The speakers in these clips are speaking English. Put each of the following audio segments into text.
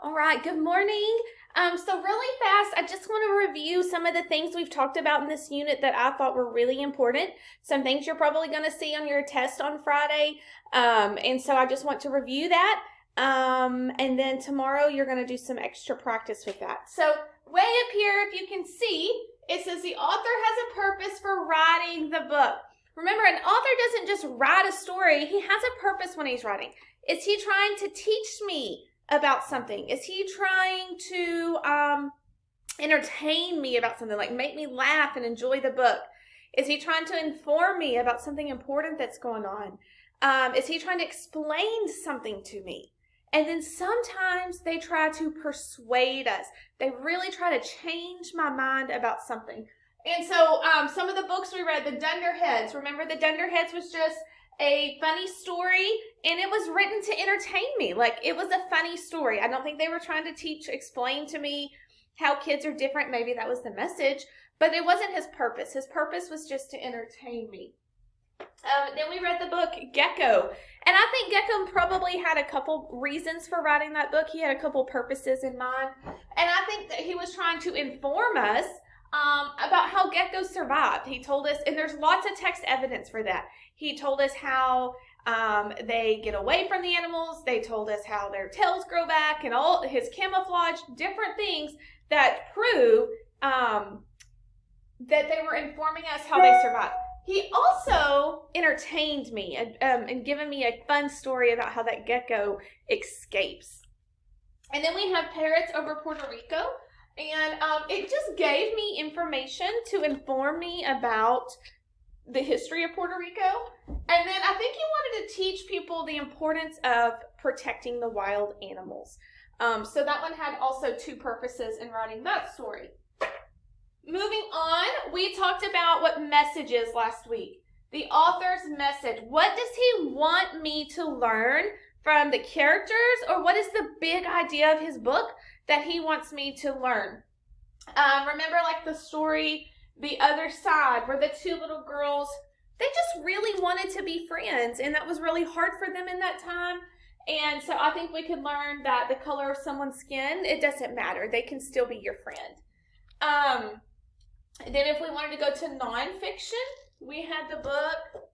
All right, good morning. So really fast, I just want to review some of the things we've talked about in this unit that I thought were really important. Some things you're probably going to see on your test on Friday. And so I just want to review that. And then tomorrow you're going to do some extra practice with that. So way up here, if you can see, it says the author has a purpose for writing the book. Remember, an author doesn't just write a story. He has a purpose when he's writing. Is he trying to teach me about something? Is he trying to entertain me about something, like make me laugh and enjoy the book? Is he trying to inform me about something important that's going on? Is he trying to explain something to me? And then sometimes they try to persuade us. They really try to change my mind about something. And so some of the books we read, the Dunderheads, remember the Dunderheads was just a funny story, and it was written to entertain me. Like, it was a funny story. I don't think they were trying to explain to me how kids are different. Maybe that was the message, but it wasn't his purpose. His purpose was just to entertain me. Then we read the book Gecko, and I think Gecko probably had a couple reasons for writing that book. He had a couple purposes in mind, and I think that he was trying to inform us about how geckos survived. He told us, and there's lots of text evidence for that. He told us how they get away from the animals. They told us how their tails grow back and all his camouflage, different things that prove that they were informing us how they survived. He also entertained me and given me a fun story about how that gecko escapes. And then we have Parrots Over Puerto Rico. And it just gave me information to inform me about the history of Puerto Rico. And then I think he wanted to teach people the importance of protecting the wild animals. So that one had also two purposes in writing that story. Moving on, we talked about what message is last week. The author's message. What does he want me to learn from the characters, or what is the big idea of his book that he wants me to learn? Remember, like the story, The Other Side, where the two little girls, they just really wanted to be friends, and that was really hard for them in that time. And so I think we could learn that the color of someone's skin, it doesn't matter. They can still be your friend. Then if we wanted to go to nonfiction, we had the book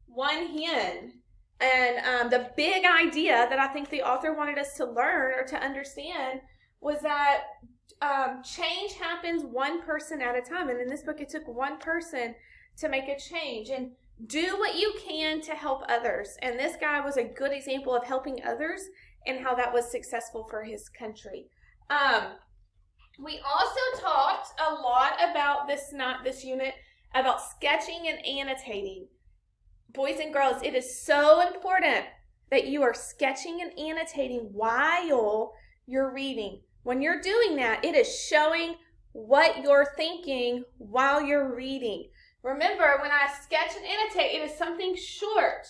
One Hen. And the big idea that I think the author wanted us to learn or to understand was that change happens one person at a time. And in this book, it took one person to make a change. And do what you can to help others. And this guy was a good example of helping others and how that was successful for his country. We also talked a lot about this unit, about sketching and annotating. Boys and girls, it is so important that you are sketching and annotating while you're reading. When you're doing that, it is showing what you're thinking while you're reading. Remember, when I sketch and annotate, it is something short.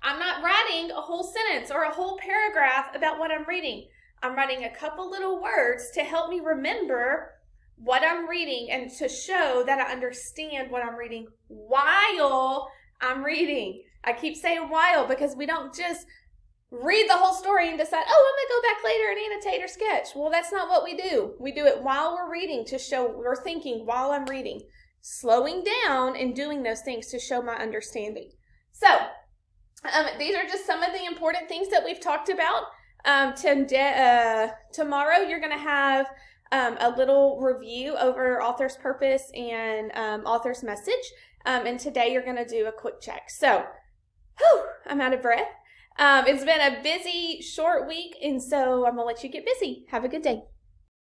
I'm not writing a whole sentence or a whole paragraph about what I'm reading. I'm writing a couple little words to help me remember what I'm reading and to show that I understand what I'm reading while I'm reading. I keep saying while because we don't just read the whole story and decide, oh, I'm going to go back later and annotate or sketch. Well, that's not what we do. We do it while we're reading to show we're thinking while I'm reading. Slowing down and doing those things to show my understanding. So, these are just some of the important things that we've talked about. Tomorrow you're going to have a little review over author's purpose and author's message. And today you're going to do a quick check. So, I'm out of breath. It's been a busy, short week, and so I'm going to let you get busy. Have a good day.